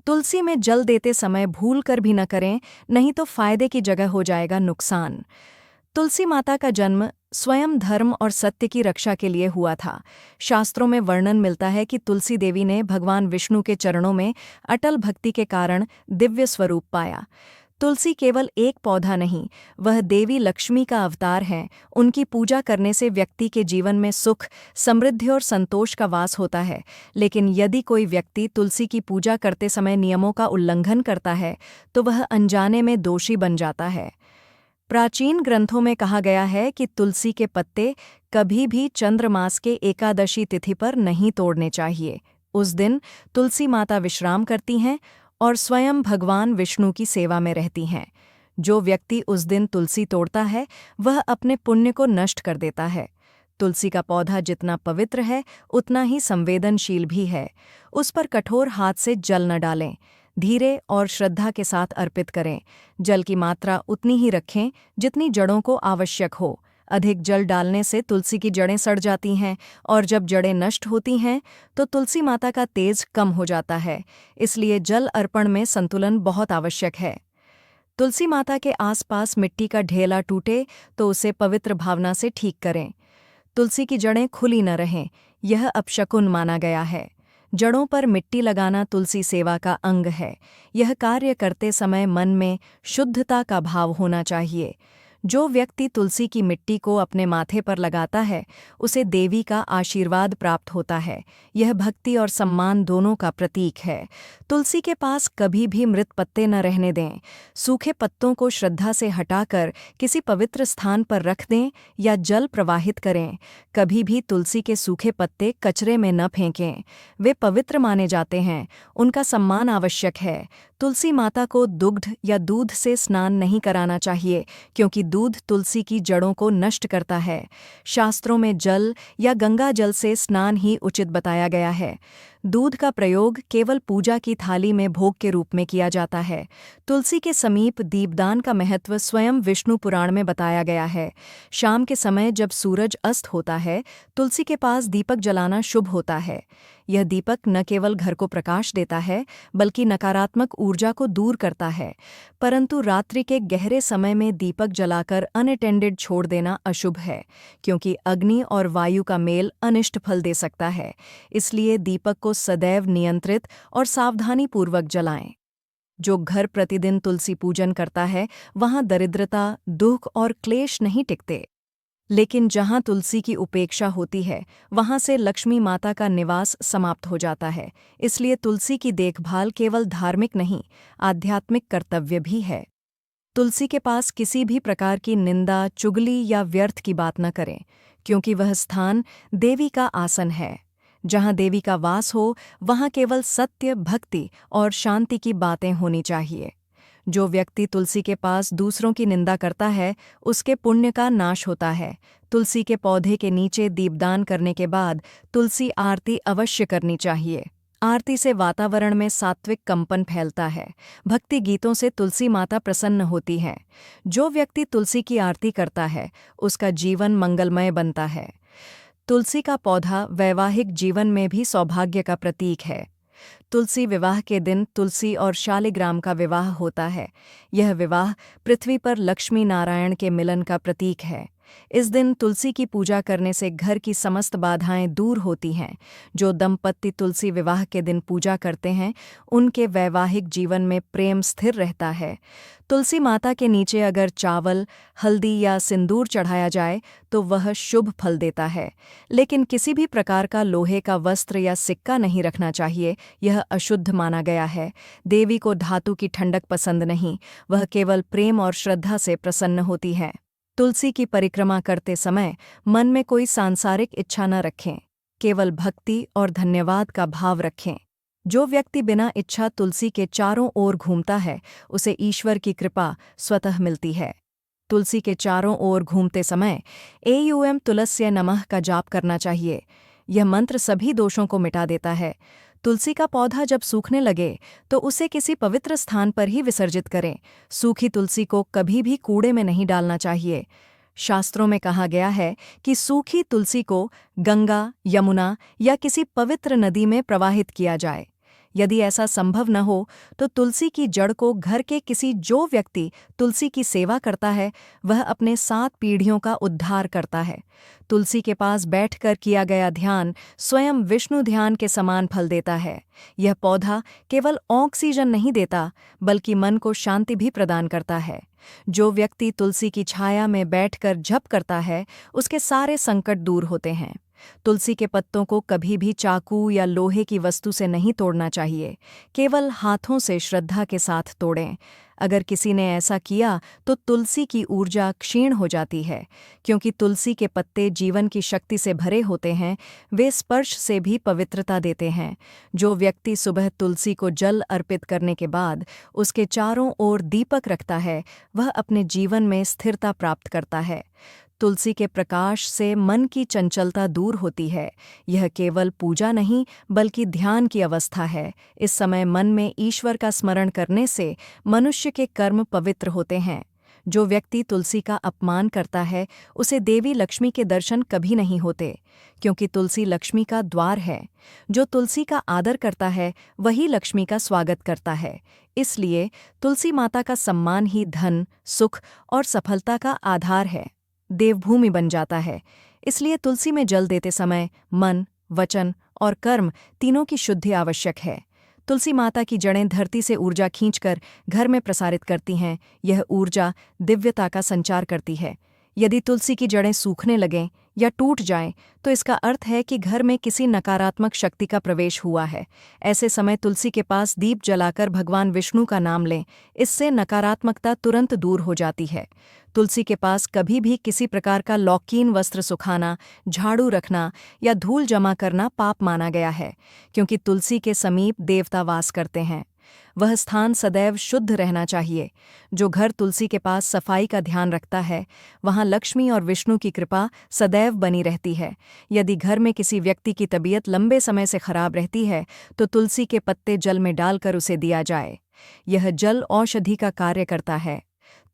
तुलसी में जल देते समय भूल कर भी न करें, नहीं तो फायदे की जगह हो जाएगा नुकसान। तुलसी माता का जन्म स्वयं धर्म और सत्य की रक्षा के लिए हुआ था। शास्त्रों में वर्णन मिलता है कि तुलसी देवी ने भगवान विष्णु के चरणों में अटल भक्ति के कारण दिव्य स्वरूप पाया। तुलसी केवल एक पौधा नहीं, वह देवी लक्ष्मी का अवतार है। उनकी पूजा करने से व्यक्ति के जीवन में सुख, समृद्धि और संतोष का वास होता है। लेकिन यदि कोई व्यक्ति तुलसी की पूजा करते समय नियमों का उल्लंघन करता है, तो वह अनजाने में दोषी बन जाता है। प्राचीन ग्रंथों में कहा गया है कि तुलसी के पत्ते कभी भी चंद्रमास के एकादशी तिथि पर नहीं तोड़ने चाहिए। उस दिन तुलसी माता विश्राम करती हैं और स्वयं भगवान विष्णु की सेवा में रहती हैं। जो व्यक्ति उस दिन तुलसी तोड़ता है, वह अपने पुण्य को नष्ट कर देता है। तुलसी का पौधा जितना पवित्र है, उतना ही संवेदनशील भी है। उस पर कठोर हाथ से जल न डालें, धीरे और श्रद्धा के साथ अर्पित करें। जल की मात्रा उतनी ही रखें जितनी जड़ों को आवश्यक हो। अधिक जल डालने से तुलसी की जड़ें सड़ जाती हैं, और जब जड़ें नष्ट होती हैं तो तुलसी माता का तेज कम हो जाता है। इसलिए जल अर्पण में संतुलन बहुत आवश्यक है। तुलसी माता के आसपास मिट्टी का ढेला टूटे तो उसे पवित्र भावना से ठीक करें। तुलसी की जड़ें खुली न रहें, यह अपशकुन माना गया है। जड़ों पर मिट्टी लगाना तुलसी सेवा का अंग है। यह कार्य करते समय मन में शुद्धता का भाव होना चाहिए। जो व्यक्ति तुलसी की मिट्टी को अपने माथे पर लगाता है, उसे देवी का आशीर्वाद प्राप्त होता है। यह भक्ति और सम्मान दोनों का प्रतीक है। तुलसी के पास कभी भी मृत पत्ते न रहने दें। सूखे पत्तों को श्रद्धा से हटाकर किसी पवित्र स्थान पर रख दें या जल प्रवाहित करें। कभी भी तुलसी के सूखे पत्ते कचरे में न फेंकें। वे पवित्र माने जाते हैं, उनका सम्मान आवश्यक है। तुलसी माता को दुग्ध या दूध से स्नान नहीं कराना चाहिए, क्योंकि दूध तुलसी की जड़ों को नष्ट करता है। शास्त्रों में जल या गंगा जल से स्नान ही उचित बताया गया है। दूध का प्रयोग केवल पूजा की थाली में भोग के रूप में किया जाता है। तुलसी के समीप दीपदान का महत्व स्वयं विष्णु पुराण में बताया गया है। शाम के समय जब सूरज अस्त होता है, तुलसी के पास दीपक जलाना शुभ होता है। यह दीपक न केवल घर को प्रकाश देता है, बल्कि नकारात्मक ऊर्जा को दूर करता है। परंतु रात्रि के गहरे समय में दीपक जलाकर अनअटेंडेड छोड़ देना अशुभ है, क्योंकि अग्नि और वायु का मेल अनिष्ट फल दे सकता है। इसलिए दीपक को सदैव नियंत्रित और सावधानीपूर्वक जलाएं। जो घर प्रतिदिन तुलसी पूजन करता है, वहाँ दरिद्रता, दुख और क्लेश नहीं टिकते। लेकिन जहाँ तुलसी की उपेक्षा होती है, वहाँ से लक्ष्मी माता का निवास समाप्त हो जाता है। इसलिए तुलसी की देखभाल केवल धार्मिक नहीं, आध्यात्मिक कर्तव्य भी है। तुलसी के पास किसी भी प्रकार की निंदा, चुगली या व्यर्थ की बात न करें, क्योंकि वह स्थान देवी का आसन है। जहाँ देवी का वास हो, वहाँ केवल सत्य, भक्ति और शांति की बातें होनी चाहिए। जो व्यक्ति तुलसी के पास दूसरों की निंदा करता है, उसके पुण्य का नाश होता है। तुलसी के पौधे के नीचे दीपदान करने के बाद तुलसी आरती अवश्य करनी चाहिए। आरती से वातावरण में सात्विक कंपन फैलता है। भक्ति गीतों से तुलसी माता प्रसन्न होती है। जो व्यक्ति तुलसी की आरती करता है, उसका जीवन मंगलमय बनता है। तुलसी का पौधा वैवाहिक जीवन में भी सौभाग्य का प्रतीक है। तुलसी विवाह के दिन तुलसी और शालिग्राम का विवाह होता है। यह विवाह पृथ्वी पर लक्ष्मी नारायण के मिलन का प्रतीक है। इस दिन तुलसी की पूजा करने से घर की समस्त बाधाएं दूर होती हैं। जो दंपत्ति तुलसी विवाह के दिन पूजा करते हैं, उनके वैवाहिक जीवन में प्रेम स्थिर रहता है। तुलसी माता के नीचे अगर चावल, हल्दी या सिंदूर चढ़ाया जाए तो वह शुभ फल देता है। लेकिन किसी भी प्रकार का लोहे का वस्त्र या सिक्का नहीं रखना चाहिए, यह अशुद्ध माना गया है। देवी को धातु की ठंडक पसंद नहीं, वह केवल प्रेम और श्रद्धा से प्रसन्न होती है। तुलसी की परिक्रमा करते समय मन में कोई सांसारिक इच्छा न रखें, केवल भक्ति और धन्यवाद का भाव रखें। जो व्यक्ति बिना इच्छा तुलसी के चारों ओर घूमता है, उसे ईश्वर की कृपा स्वतः मिलती है। तुलसी के चारों ओर घूमते समय एयूएम तुलस्य नमः का जाप करना चाहिए। यह मंत्र सभी दोषों को मिटा देता है। तुलसी का पौधा जब सूखने लगे तो उसे किसी पवित्र स्थान पर ही विसर्जित करें। सूखी तुलसी को कभी भी कूड़े में नहीं डालना चाहिए। शास्त्रों में कहा गया है कि सूखी तुलसी को गंगा, यमुना या किसी पवित्र नदी में प्रवाहित किया जाए। यदि ऐसा संभव न हो तो तुलसी की जड़ को घर के किसी जो व्यक्ति तुलसी की सेवा करता है वह अपने 7 पीढ़ियों का उद्धार करता है। तुलसी के पास बैठकर किया गया ध्यान स्वयं विष्णु ध्यान के समान फल देता है। यह पौधा केवल ऑक्सीजन नहीं देता बल्कि मन को शांति भी प्रदान करता है। जो व्यक्ति तुलसी की छाया में बैठकर जप करता है उसके सारे संकट दूर होते हैं। तुलसी के पत्तों को कभी भी चाकू या लोहे की वस्तु से नहीं तोड़ना चाहिए, केवल हाथों से श्रद्धा के साथ तोड़ें। अगर किसी ने ऐसा किया तो तुलसी की ऊर्जा क्षीण हो जाती है, क्योंकि तुलसी के पत्ते जीवन की शक्ति से भरे होते हैं, वे स्पर्श से भी पवित्रता देते हैं। जो व्यक्ति सुबह तुलसी को जल अर्पित करने के बाद उसके चारों ओर दीपक रखता है वह अपने जीवन में स्थिरता प्राप्त करता है। तुलसी के प्रकाश से मन की चंचलता दूर होती है। यह केवल पूजा नहीं बल्कि ध्यान की अवस्था है। इस समय मन में ईश्वर का स्मरण करने से मनुष्य के कर्म पवित्र होते हैं। जो व्यक्ति तुलसी का अपमान करता है उसे देवी लक्ष्मी के दर्शन कभी नहीं होते, क्योंकि तुलसी लक्ष्मी का द्वार है। जो तुलसी का आदर करता है वही लक्ष्मी का स्वागत करता है। इसलिए तुलसी माता का सम्मान ही धन, सुख और सफलता का आधार है, देवभूमि बन जाता है। इसलिए तुलसी में जल देते समय मन, वचन और कर्म तीनों की शुद्धि आवश्यक है। तुलसी माता की जड़ें धरती से ऊर्जा खींचकर घर में प्रसारित करती हैं। यह ऊर्जा दिव्यता का संचार करती है। यदि तुलसी की जड़ें सूखने लगें या टूट जाएं, तो इसका अर्थ है कि घर में किसी नकारात्मक शक्ति का प्रवेश हुआ है। ऐसे समय तुलसी के पास दीप जलाकर भगवान विष्णु का नाम लें, इससे नकारात्मकता तुरंत दूर हो जाती है। तुलसी के पास कभी भी किसी प्रकार का लौकीन वस्त्र सुखाना, झाड़ू रखना या धूल जमा करना पाप माना गया है, क्योंकि तुलसी के समीप देवता वास करते हैं। वह स्थान सदैव शुद्ध रहना चाहिए। जो घर तुलसी के पास सफाई का ध्यान रखता है वहाँ लक्ष्मी और विष्णु की कृपा सदैव बनी रहती है। यदि घर में किसी व्यक्ति की तबीयत लंबे समय से खराब रहती है तो तुलसी के पत्ते जल में डालकर उसे दिया जाए। यह जल औषधि का कार्य करता है।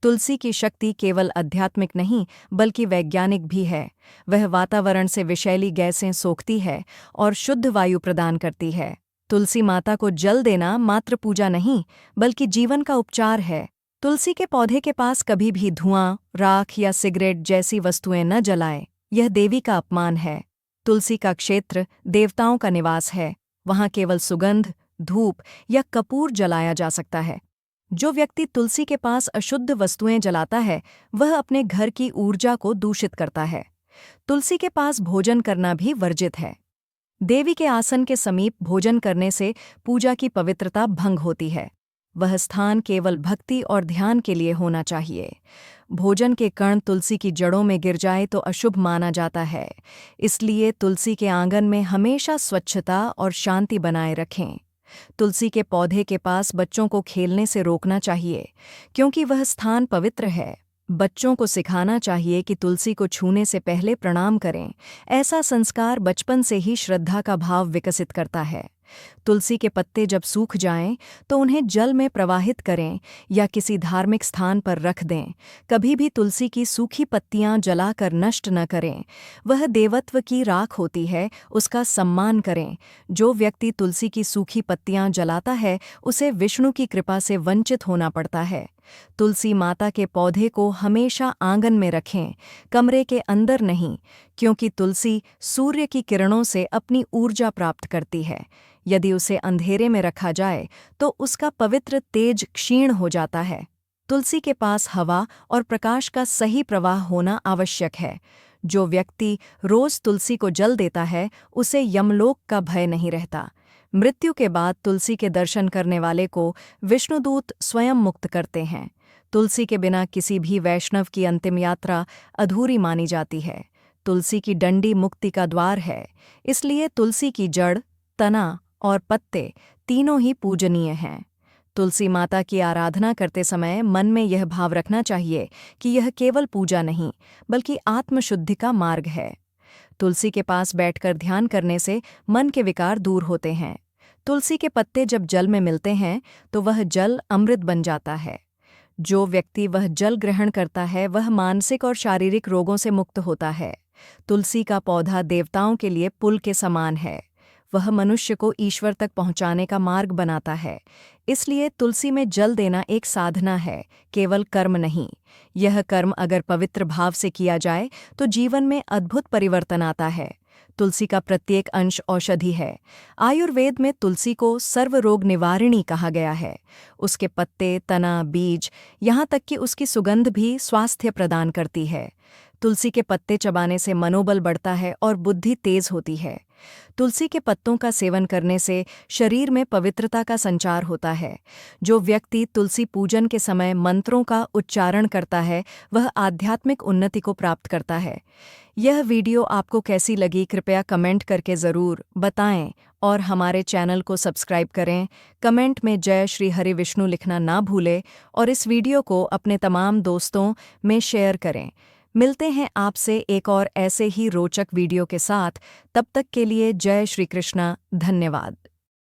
तुलसी की शक्ति केवल आध्यात्मिक नहीं बल्कि वैज्ञानिक भी है। वह वातावरण से विषैली गैसें सोखती है और शुद्ध वायु प्रदान करती है। तुलसी माता को जल देना मात्र पूजा नहीं बल्कि जीवन का उपचार है। तुलसी के पौधे के पास कभी भी धुआं, राख या सिगरेट जैसी वस्तुएं न जलाएं। यह देवी का अपमान है। तुलसी का क्षेत्र देवताओं का निवास है। वहाँ केवल सुगंध, धूप या कपूर जलाया जा सकता है। जो व्यक्ति तुलसी के पास अशुद्ध वस्तुएं जलाता है वह अपने घर की ऊर्जा को दूषित करता है। तुलसी के पास भोजन करना भी वर्जित है। देवी के आसन के समीप भोजन करने से पूजा की पवित्रता भंग होती है। वह स्थान केवल भक्ति और ध्यान के लिए होना चाहिए। भोजन के कण तुलसी की जड़ों में गिर जाए तो अशुभ माना जाता है। इसलिए तुलसी के आंगन में हमेशा स्वच्छता और शांति बनाए रखें। तुलसी के पौधे के पास बच्चों को खेलने से रोकना चाहिए, क्योंकि वह स्थान पवित्र है। बच्चों को सिखाना चाहिए कि तुलसी को छूने से पहले प्रणाम करें। ऐसा संस्कार बचपन से ही श्रद्धा का भाव विकसित करता है। तुलसी के पत्ते जब सूख जाएं तो उन्हें जल में प्रवाहित करें या किसी धार्मिक स्थान पर रख दें। कभी भी तुलसी की सूखी पत्तियां जलाकर नष्ट न करें। वह देवत्व की राख होती है, उसका सम्मान करें। जो व्यक्ति तुलसी की सूखी पत्तियां जलाता है उसे विष्णु की कृपा से वंचित होना पड़ता है। तुलसी माता के पौधे को हमेशा आंगन में रखें, कमरे के अंदर नहीं, क्योंकि तुलसी सूर्य की किरणों से अपनी ऊर्जा प्राप्त करती है। यदि उसे अंधेरे में रखा जाए तो उसका पवित्र तेज क्षीण हो जाता है। तुलसी के पास हवा और प्रकाश का सही प्रवाह होना आवश्यक है। जो व्यक्ति रोज तुलसी को जल देता है उसे यमलोक का भय नहीं रहता। मृत्यु के बाद तुलसी के दर्शन करने वाले को विष्णुदूत स्वयं मुक्त करते हैं। तुलसी के बिना किसी भी वैष्णव की अंतिम यात्रा अधूरी मानी जाती है। तुलसी की डंडी मुक्ति का द्वार है। इसलिए तुलसी की जड़, तना और पत्ते तीनों ही पूजनीय हैं। तुलसी माता की आराधना करते समय मन में यह भाव रखना चाहिए कि यह केवल पूजा नहीं बल्कि आत्मशुद्धि का मार्ग है। तुलसी के पास बैठकर ध्यान करने से मन के विकार दूर होते हैं। तुलसी के पत्ते जब जल में मिलते हैं तो वह जल अमृत बन जाता है। जो व्यक्ति वह जल ग्रहण करता है वह मानसिक और शारीरिक रोगों से मुक्त होता है। तुलसी का पौधा देवताओं के लिए पुल के समान है। वह मनुष्य को ईश्वर तक पहुंचाने का मार्ग बनाता है। इसलिए तुलसी में जल देना एक साधना है, केवल कर्म नहीं। यह कर्म अगर पवित्र भाव से किया जाए तो जीवन में अद्भुत परिवर्तन आता है। तुलसी का प्रत्येक अंश औषधि है। आयुर्वेद में तुलसी को सर्वरोग निवारिणी कहा गया है। उसके पत्ते, तना, बीज, यहाँ तक कि उसकी सुगंध भी स्वास्थ्य प्रदान करती है। तुलसी के पत्ते चबाने से मनोबल बढ़ता है और बुद्धि तेज होती है। तुलसी के पत्तों का सेवन करने से शरीर में पवित्रता का संचार होता है। जो व्यक्ति तुलसी पूजन के समय मंत्रों का उच्चारण करता है, वह आध्यात्मिक उन्नति को प्राप्त करता है। यह वीडियो आपको कैसी लगी, कृपया कमेंट करके ज़रूर बताएं और हमारे चैनल को सब्सक्राइब करें। कमेंट में जय श्री हरि विष्णु लिखना ना भूलें और इस वीडियो को अपने तमाम दोस्तों में शेयर करें। मिलते हैं आपसे एक और ऐसे ही रोचक वीडियो के साथ। तब तक के लिए जय श्री कृष्णा। धन्यवाद।